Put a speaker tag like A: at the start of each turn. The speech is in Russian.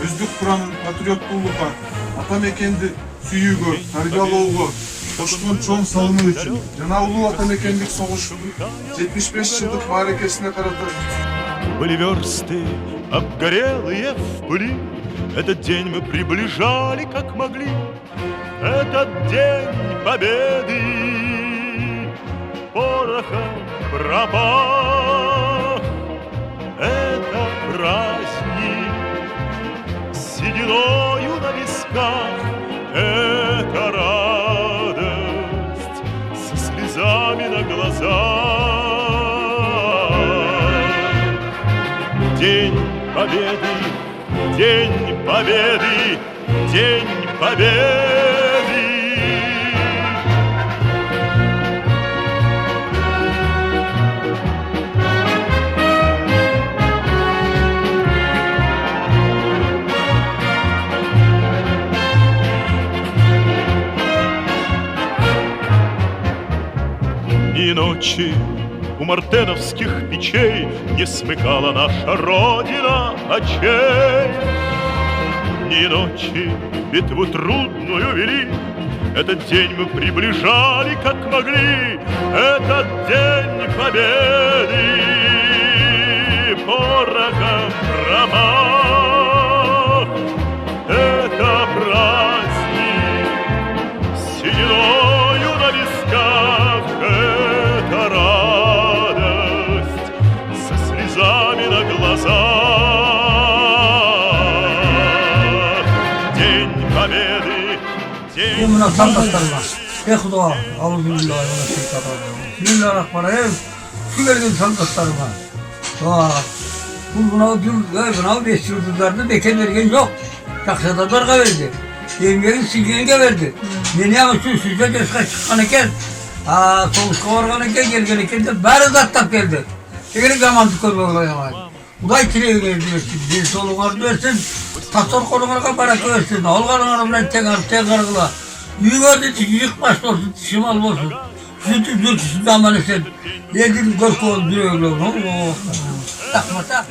A: өздүк куранын патриоттуулукка, ата мекенди сүйүүгө, тарбиялоого кошкон чоң салымы үчүн жана улуу ата мекендик согуштун 75 жылдык мааракесине карата
B: Были версты обгорелые в пыли. Этот день мы приближали как могли. Этот день победы порохом пропах. Это праздник с сединою на висках. Это радость со слезами на глазах. День победы, день победы, день победы. И ночи у мартеновских печей не смыкала наша Родина очей. Ни ночи битву трудную вели. Этот день мы приближали как могли. Этот день победы порохом промах. Это праздник с сединою на висках. Это радость со слезами на глазах. День победы, день
C: Bunlar sandıklarla. Ekhuda, Alhamdulillah, Bismillahirrahmanirrahim. Şu verdiğim sandıklarıma. Buna 5 yıldızlarda beken vergen yok. Taksadarlarga verdi. Yengerin silgenge verdi. Beni ama sizce yaşa çıkan iken, soğuşka vargan iken, gelgen iken de bari zattap geldi. Egerin gamantık olmalı yani. Uday kireye geldi versin, bir soluğar versin, tasor koluna barak versin, olganına bilen tek argıla. Yüğürdü yık başta olsun, şimal olsun. Sütü dürtüsü daman esen, yedim görk oldu öyle. Takma tak.